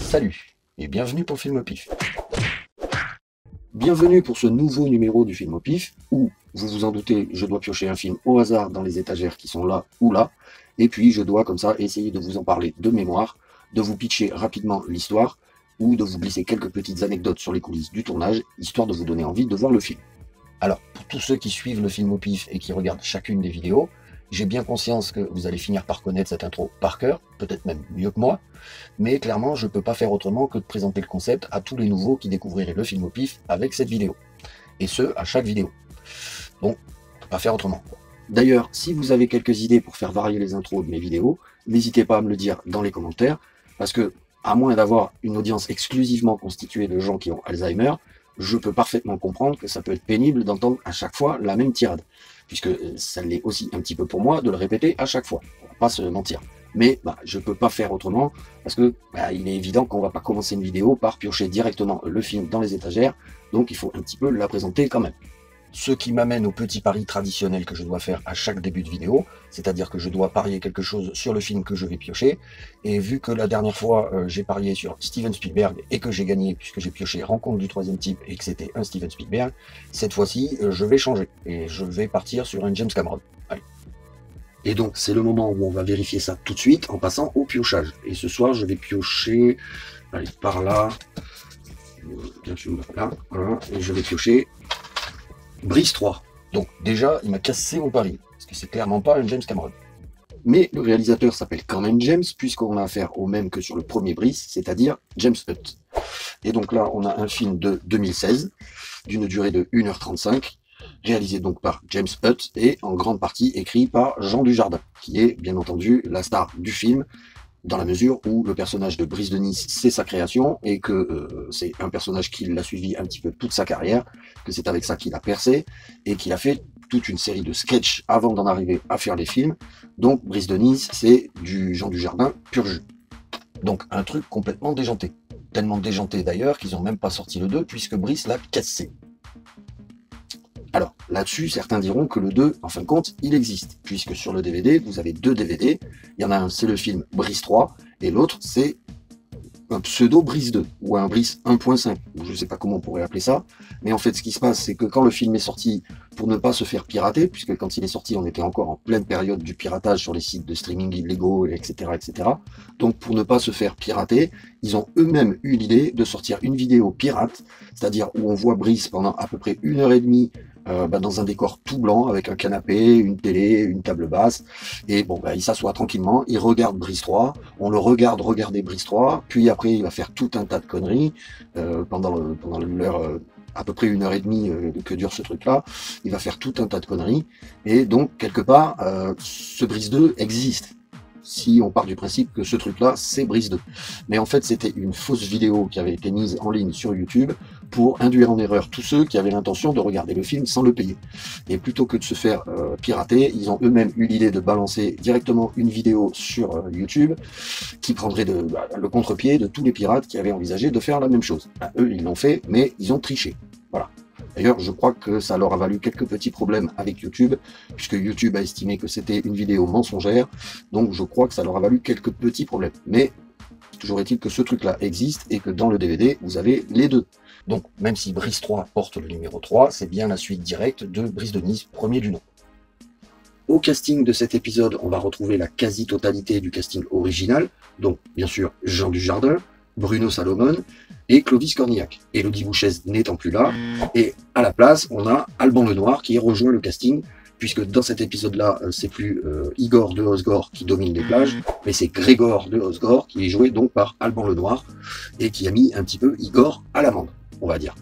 Salut et bienvenue pour Film au Pif. Bienvenue pour ce nouveau numéro du Film au Pif où, vous vous en doutez, je dois piocher un film au hasard dans les étagères qui sont là ou là, et puis je dois comme ça essayer de vous en parler de mémoire, de vous pitcher rapidement l'histoire, ou de vous glisser quelques petites anecdotes sur les coulisses du tournage, histoire de vous donner envie de voir le film. Alors, pour tous ceux qui suivent le Film au Pif et qui regardent chacune des vidéos, j'ai bien conscience que vous allez finir par connaître cette intro par cœur, peut-être même mieux que moi, mais clairement, je ne peux pas faire autrement que de présenter le concept à tous les nouveaux qui découvriraient le Film au Pif avec cette vidéo. Et ce, à chaque vidéo. Donc, on ne peut pas faire autrement. D'ailleurs, si vous avez quelques idées pour faire varier les intros de mes vidéos, n'hésitez pas à me le dire dans les commentaires, parce que, à moins d'avoir une audience exclusivement constituée de gens qui ont Alzheimer, je peux parfaitement comprendre que ça peut être pénible d'entendre à chaque fois la même tirade, puisque ça l'est aussi un petit peu pour moi de le répéter à chaque fois, on va pas se mentir. Mais je peux pas faire autrement, parce que il est évident qu'on va pas commencer une vidéo par piocher directement le film dans les étagères, donc il faut un petit peu la présenter quand même. Ce qui m'amène au petit pari traditionnel que je dois faire à chaque début de vidéo, c'est-à-dire que je dois parier quelque chose sur le film que je vais piocher, et vu que la dernière fois j'ai parié sur Steven Spielberg et que j'ai gagné puisque j'ai pioché Rencontre du troisième type et que c'était un Steven Spielberg, cette fois-ci je vais changer, et je vais partir sur un James Cameron. Allez. Et donc c'est le moment où on va vérifier ça tout de suite en passant au piochage. Et ce soir je vais piocher, allez, par là, bien sûr, là, voilà, et je vais piocher Brice 3. Donc déjà, il m'a cassé mon pari, parce que c'est clairement pas un James Cameron. Mais le réalisateur s'appelle quand même James, puisqu'on a affaire au même que sur le premier Brice, c'est-à-dire James Hutt. Et donc là, on a un film de 2016, d'une durée de 1h35, réalisé donc par James Hutt, et en grande partie écrit par Jean Dujardin, qui est bien entendu la star du film, dans la mesure où le personnage de Brice de Nice, c'est sa création, et que c'est un personnage qui l'a suivi un petit peu toute sa carrière, que c'est avec ça qu'il a percé, et qu'il a fait toute une série de sketchs avant d'en arriver à faire les films. Donc Brice de Nice, c'est du Jean Dujardin pur jus. Donc un truc complètement déjanté. Tellement déjanté d'ailleurs qu'ils n'ont même pas sorti le 2, puisque Brice l'a cassé. Alors, là-dessus, certains diront que le 2, en fin de compte, il existe, puisque sur le DVD, vous avez deux DVD. Il y en a un, c'est le film Brice 3, et l'autre, c'est un pseudo Brice 2, ou un Brice 1.5, ou je ne sais pas comment on pourrait appeler ça. Mais en fait, ce qui se passe, c'est que quand le film est sorti, pour ne pas se faire pirater, puisque quand il est sorti, on était encore en pleine période du piratage sur les sites de streaming illégaux, etc., etc. Donc, pour ne pas se faire pirater, ils ont eux-mêmes eu l'idée de sortir une vidéo pirate, c'est-à-dire où on voit Brice pendant à peu près 1h30 dans un décor tout blanc, avec un canapé, une télé, une table basse, et bon, il s'assoit tranquillement, il regarde Brice 3, on le regarde regarder Brice 3, puis après il va faire tout un tas de conneries, pendant l'heure, à peu près 1h30 que dure ce truc-là, il va faire tout un tas de conneries, et donc, quelque part, ce Brice 2 existe. Si on part du principe que ce truc-là, c'est Brice 2. Mais en fait, c'était une fausse vidéo qui avait été mise en ligne sur YouTube pour induire en erreur tous ceux qui avaient l'intention de regarder le film sans le payer. Et plutôt que de se faire pirater, ils ont eux-mêmes eu l'idée de balancer directement une vidéo sur YouTube qui prendrait le contre-pied de tous les pirates qui avaient envisagé de faire la même chose. Eux, ils l'ont fait, mais ils ont triché. Voilà. D'ailleurs, je crois que ça leur a valu quelques petits problèmes avec YouTube, puisque YouTube a estimé que c'était une vidéo mensongère, donc je crois que ça leur a valu quelques petits problèmes. Mais toujours est-il que ce truc-là existe, et que dans le DVD, vous avez les deux. Donc, même si Brice 3 porte le numéro 3, c'est bien la suite directe de Brice de Nice, premier du nom. Au casting de cet épisode, on va retrouver la quasi-totalité du casting original, donc bien sûr Jean Dujardin, Bruno Salomon et Clovis Cornillac. Élodie Bouchez n'étant plus là, et à la place, on a Alban Lenoir qui rejoint le casting, puisque dans cet épisode-là, c'est plus Igor de Osgore qui domine les plages, mais c'est Grégor de Osgore qui est joué donc par Alban Lenoir, et qui a mis un petit peu Igor à l'amende, on va dire.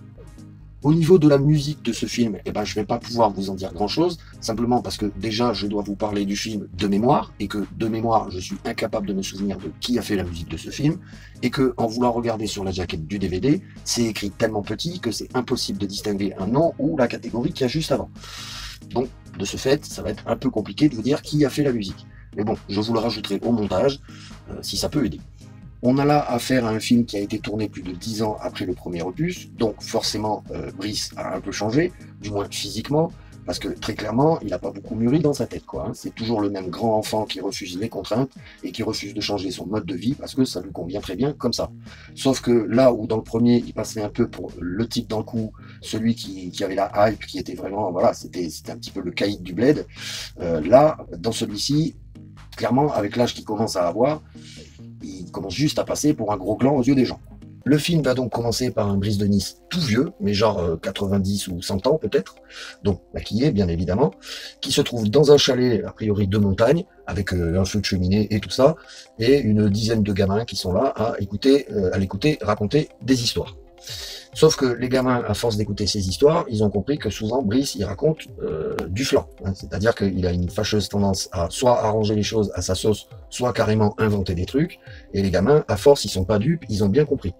Au niveau de la musique de ce film, je ne vais pas pouvoir vous en dire grand-chose, simplement parce que déjà, je dois vous parler du film de mémoire, et que de mémoire, je suis incapable de me souvenir de qui a fait la musique de ce film, et que, en voulant regarder sur la jaquette du DVD, c'est écrit tellement petit que c'est impossible de distinguer un nom ou la catégorie qu'il y a juste avant. Donc, de ce fait, ça va être un peu compliqué de vous dire qui a fait la musique. Mais bon, je vous le rajouterai au montage, si ça peut aider. On a là affaire à un film qui a été tourné plus de 10 ans après le premier opus, donc forcément Brice a un peu changé, du moins physiquement, Parce que très clairement, il n'a pas beaucoup mûri dans sa tête, quoi. Hein. C'est toujours le même grand enfant qui refuse les contraintes et qui refuse de changer son mode de vie parce que ça lui convient très bien comme ça. Sauf que là où dans le premier, il passait un peu pour le type dans le coup, celui qui avait la hype, qui était vraiment, voilà, c'était un petit peu le caïd du bled. Là, dans celui-ci, clairement, avec l'âge qu'il commence à avoir, il commence juste à passer pour un gros gland aux yeux des gens. Le film va donc commencer par un Brice de Nice tout vieux, mais genre 90 ou 100 ans peut-être, donc maquillé bien évidemment, qui se trouve dans un chalet a priori de montagne, avec un feu de cheminée et tout ça, et une dizaine de gamins qui sont là à l'écouter raconter des histoires. Sauf que les gamins, à force d'écouter ces histoires, ils ont compris que souvent Brice, il raconte du flan. Hein. C'est-à-dire qu'il a une fâcheuse tendance à soit arranger les choses à sa sauce, soit carrément inventer des trucs. Et les gamins, à force, ils sont pas dupes, ils ont bien compris.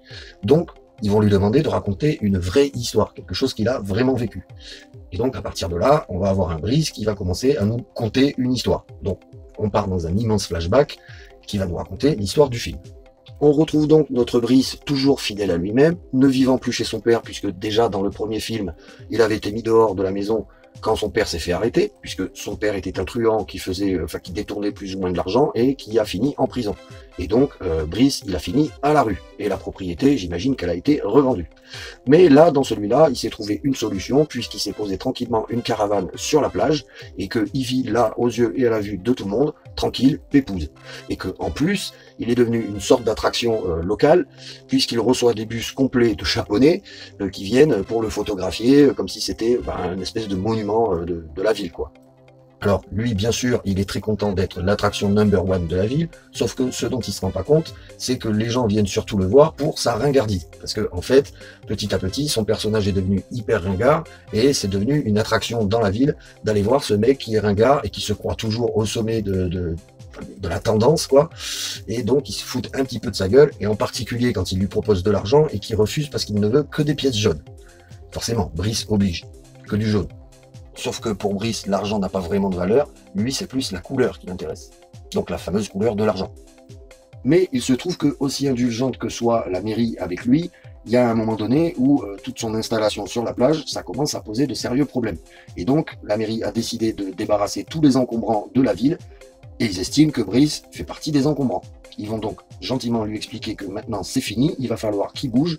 Donc, ils vont lui demander de raconter une vraie histoire, quelque chose qu'il a vraiment vécu. Et donc, à partir de là, on va avoir un Brice qui va commencer à nous conter une histoire. Donc, on part dans un immense flashback qui va nous raconter l'histoire du film. On retrouve donc notre Brice toujours fidèle à lui-même, ne vivant plus chez son père, puisque déjà dans le premier film, il avait été mis dehors de la maison quand son père s'est fait arrêter, puisque son père était un truand qui détournait plus ou moins de l'argent et qui a fini en prison. Et donc, Brice, il a fini à la rue. Et la propriété, j'imagine qu'elle a été revendue. Mais là, dans celui-là, il s'est trouvé une solution, puisqu'il s'est posé tranquillement une caravane sur la plage, et qu'il vit là, aux yeux et à la vue de tout le monde, tranquille, pépouze. Et que, en plus, il est devenu une sorte d'attraction locale, puisqu'il reçoit des bus complets de Japonais qui viennent pour le photographier, comme si c'était une espèce de monument de la ville, quoi. Alors, lui, bien sûr, il est très content d'être l'attraction number one de la ville, sauf que ce dont il se rend pas compte, c'est que les gens viennent surtout le voir pour sa ringardise. Parce que, en fait, petit à petit, son personnage est devenu hyper ringard, et c'est devenu une attraction dans la ville d'aller voir ce mec qui est ringard et qui se croit toujours au sommet de la tendance, quoi. Et donc, il se fout un petit peu de sa gueule, et en particulier quand il lui propose de l'argent et qu'il refuse parce qu'il ne veut que des pièces jaunes. Forcément, Brice oblige, que du jaune. Sauf que pour Brice, l'argent n'a pas vraiment de valeur, lui c'est plus la couleur qui l'intéresse. Donc la fameuse couleur de l'argent. Mais il se trouve que, aussi indulgente que soit la mairie avec lui, il y a un moment donné où toute son installation sur la plage, ça commence à poser de sérieux problèmes. Et donc la mairie a décidé de débarrasser tous les encombrants de la ville, et ils estiment que Brice fait partie des encombrants. Ils vont donc gentiment lui expliquer que maintenant c'est fini, il va falloir qu'il bouge,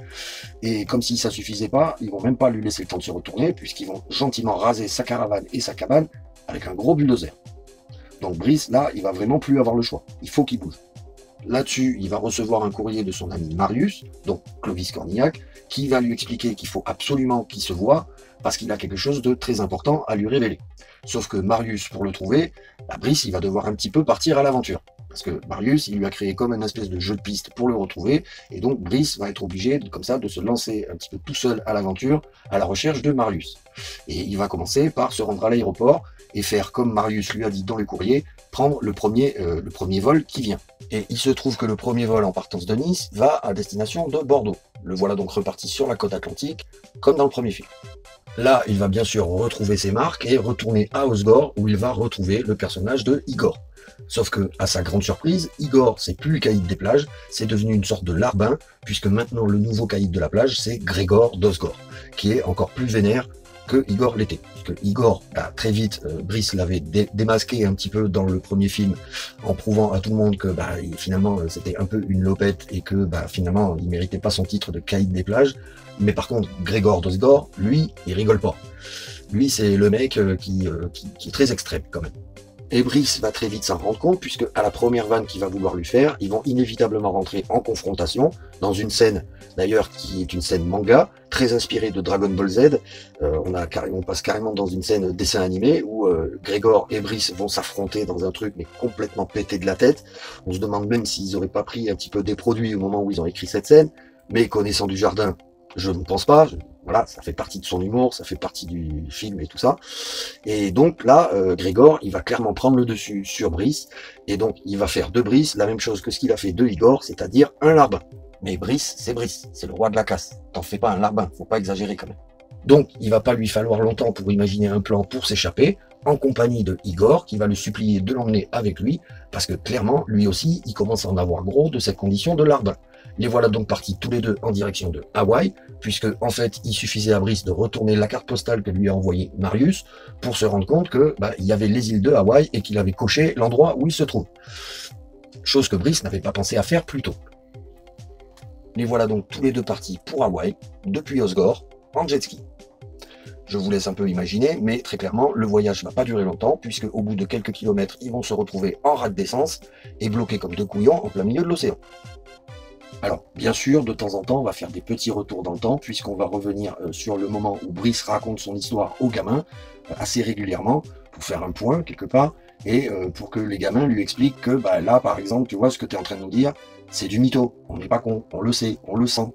et comme si ça suffisait pas, ils vont même pas lui laisser le temps de se retourner, puisqu'ils vont gentiment raser sa caravane et sa cabane avec un gros bulldozer. Donc Brice, là, il va vraiment plus avoir le choix, il faut qu'il bouge. Là-dessus, il va recevoir un courrier de son ami Marius, donc Clovis Cornillac, qui va lui expliquer qu'il faut absolument qu'il se voie, parce qu'il a quelque chose de très important à lui révéler. Sauf que Marius, pour le trouver, Brice, il va devoir un petit peu partir à l'aventure. Parce que Marius, il lui a créé comme une espèce de jeu de piste pour le retrouver, et donc Brice va être obligé, comme ça, de se lancer un petit peu tout seul à l'aventure, à la recherche de Marius. Et il va commencer par se rendre à l'aéroport, et faire comme Marius lui a dit dans le courrier, prendre le premier vol qui vient. Et il se trouve que le premier vol en partance de Nice va à destination de Bordeaux. Le voilà donc reparti sur la côte atlantique, comme dans le premier film. Là, il va bien sûr retrouver ses marques et retourner à Osgore, où il va retrouver le personnage de Igor. Sauf que, à sa grande surprise, Igor, c'est plus le caïd des plages, c'est devenu une sorte de larbin, puisque maintenant le nouveau caïd de la plage, c'est Grégor d'Osgore, qui est encore plus vénère que Igor l'était. Parce que Igor, très vite, Brice l'avait démasqué un petit peu dans le premier film, en prouvant à tout le monde que finalement c'était un peu une lopette et que finalement il méritait pas son titre de caïd des plages. Mais par contre, Grégor d'Osgore, lui, il rigole pas. Lui, c'est le mec qui est très extrême quand même. Et Brice va très vite s'en rendre compte, puisque à la première vanne qu'il va vouloir lui faire, ils vont inévitablement rentrer en confrontation, dans une scène, d'ailleurs, qui est une scène manga, très inspirée de Dragon Ball Z. On passe carrément dans une scène dessin animé, où Grégor et Brice vont s'affronter dans un truc, mais complètement pété de la tête. On se demande même s'ils n'auraient pas pris un petit peu des produits au moment où ils ont écrit cette scène, mais connaissant du jardin, je ne pense pas. Voilà, ça fait partie de son humour, ça fait partie du film et tout ça. Et donc là, Grégor, il va clairement prendre le dessus sur Brice, et donc il va faire de Brice la même chose que ce qu'il a fait de Igor, c'est-à-dire un larbin. Mais Brice, c'est le roi de la casse. T'en fais pas un larbin, faut pas exagérer quand même. Donc il va pas lui falloir longtemps pour imaginer un plan pour s'échapper, en compagnie de Igor, qui va le supplier de l'emmener avec lui, parce que clairement, lui aussi, il commence à en avoir gros de cette condition de larbin. Les voilà donc partis tous les deux en direction de Hawaï, puisque en fait il suffisait à Brice de retourner la carte postale que lui a envoyée Marius pour se rendre compte que il y avait les îles de Hawaï et qu'il avait coché l'endroit où il se trouve. Chose que Brice n'avait pas pensé à faire plus tôt. Les voilà donc tous les deux partis pour Hawaï, depuis Osgore, en jet ski. Je vous laisse un peu imaginer, mais très clairement, le voyage ne va pas durer longtemps, puisque au bout de quelques kilomètres, ils vont se retrouver en rade d'essence et bloqués comme deux couillons en plein milieu de l'océan. Alors, bien sûr, de temps en temps, on va faire des petits retours dans le temps, puisqu'on va revenir sur le moment où Brice raconte son histoire aux gamins, assez régulièrement, pour faire un point, quelque part, et pour que les gamins lui expliquent que, là, par exemple, tu vois, ce que tu es en train de nous dire, c'est du mytho, on n'est pas con, on le sait, on le sent.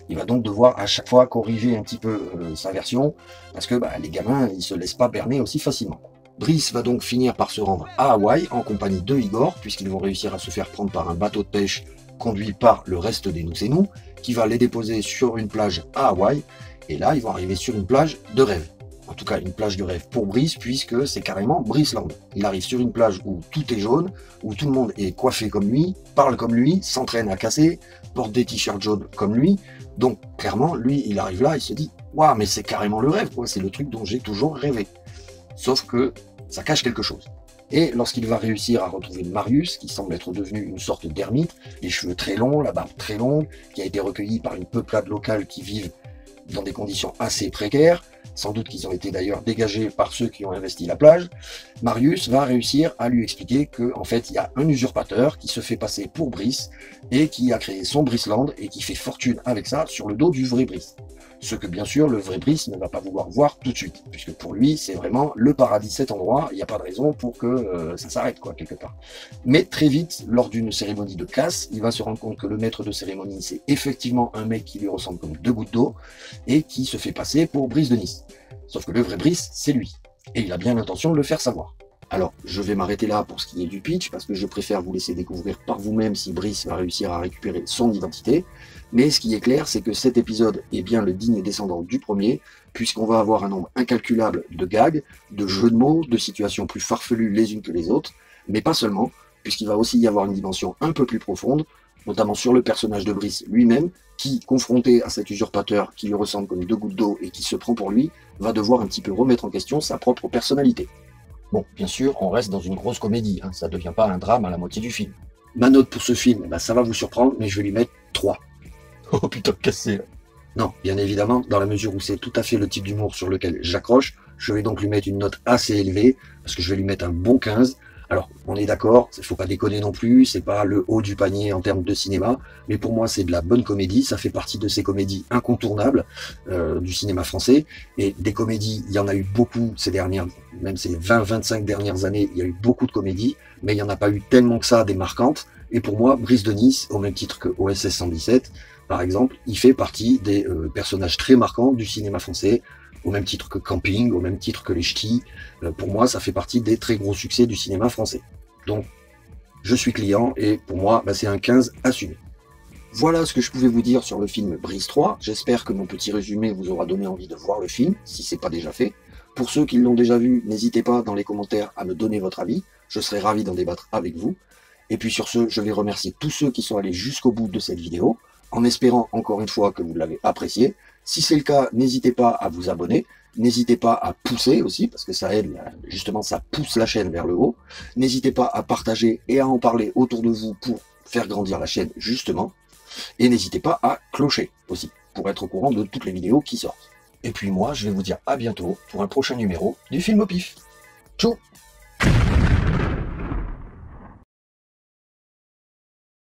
Il va donc devoir à chaque fois corriger un petit peu sa version, parce que les gamins, ils se laissent pas berner aussi facilement. Brice va donc finir par se rendre à Hawaï en compagnie de Igor, puisqu'ils vont réussir à se faire prendre par un bateau de pêche conduit par le reste des Nous, qui va les déposer sur une plage à Hawaï, et là, ils vont arriver sur une plage de rêve. En tout cas, une plage de rêve pour Brice, puisque c'est carrément Briceland. Il arrive sur une plage où tout est jaune, où tout le monde est coiffé comme lui, parle comme lui, s'entraîne à casser, porte des t-shirts jaunes comme lui. Donc, clairement, lui, il arrive là, il se dit « Waouh, mais c'est carrément le rêve, quoi. C'est le truc dont j'ai toujours rêvé. » Sauf que ça cache quelque chose. Et lorsqu'il va réussir à retrouver Marius, qui semble être devenu une sorte d'ermite, les cheveux très longs, la barbe très longue, qui a été recueilli par une peuplade locale qui vivent dans des conditions assez précaires, sans doute qu'ils ont été d'ailleurs dégagés par ceux qui ont investi la plage, Marius va réussir à lui expliquer qu'en fait il y a un usurpateur qui se fait passer pour Brice et qui a créé son Briceland et qui fait fortune avec ça sur le dos du vrai Brice. Ce que bien sûr le vrai Brice ne va pas vouloir voir tout de suite, puisque pour lui c'est vraiment le paradis cet endroit, il n'y a pas de raison pour que ça s'arrête quoi quelque part. Mais très vite, lors d'une cérémonie de casse, il va se rendre compte que le maître de cérémonie c'est effectivement un mec qui lui ressemble comme deux gouttes d'eau et qui se fait passer pour Brice de Nice. Sauf que le vrai Brice c'est lui, et il a bien l'intention de le faire savoir. Alors, je vais m'arrêter là pour ce qui est du pitch, parce que je préfère vous laisser découvrir par vous-même si Brice va réussir à récupérer son identité. Mais ce qui est clair, c'est que cet épisode est bien le digne descendant du premier, puisqu'on va avoir un nombre incalculable de gags, de jeux de mots, de situations plus farfelues les unes que les autres, mais pas seulement, puisqu'il va aussi y avoir une dimension un peu plus profonde, notamment sur le personnage de Brice lui-même, qui, confronté à cet usurpateur qui lui ressemble comme deux gouttes d'eau et qui se prend pour lui, va devoir un petit peu remettre en question sa propre personnalité. Bon, bien sûr, on reste dans une grosse comédie, hein, ça ne devient pas un drame à la moitié du film. Ma note pour ce film, ça va vous surprendre, mais je vais lui mettre 3. Oh putain, cassé là. Non, bien évidemment, dans la mesure où c'est tout à fait le type d'humour sur lequel j'accroche, je vais donc lui mettre une note assez élevée, parce que je vais lui mettre un bon 15. Alors, on est d'accord, il faut pas déconner non plus, c'est pas le haut du panier en termes de cinéma, mais pour moi c'est de la bonne comédie, ça fait partie de ces comédies incontournables du cinéma français, et des comédies, il y en a eu beaucoup ces dernières, même ces 20-25 dernières années, il y a eu beaucoup de comédies, mais il n'y en a pas eu tellement que ça des marquantes, et pour moi, Brice de Nice, au même titre que OSS 117, par exemple, il fait partie des personnages très marquants du cinéma français, au même titre que Camping, au même titre que Les Ch'tis. Pour moi, ça fait partie des très gros succès du cinéma français. Donc, je suis client et pour moi, c'est un 15 assumé. Voilà ce que je pouvais vous dire sur le film Brice 3. J'espère que mon petit résumé vous aura donné envie de voir le film, si c'est pas déjà fait. Pour ceux qui l'ont déjà vu, n'hésitez pas dans les commentaires à me donner votre avis. Je serai ravi d'en débattre avec vous. Et puis sur ce, je vais remercier tous ceux qui sont allés jusqu'au bout de cette vidéo, en espérant encore une fois que vous l'avez apprécié. Si c'est le cas, n'hésitez pas à vous abonner, n'hésitez pas à pousser aussi, parce que ça aide, justement ça pousse la chaîne vers le haut. N'hésitez pas à partager et à en parler autour de vous pour faire grandir la chaîne justement. Et n'hésitez pas à clocher aussi, pour être au courant de toutes les vidéos qui sortent. Et puis moi, je vais vous dire à bientôt pour un prochain numéro du Film au Pif. Tchou!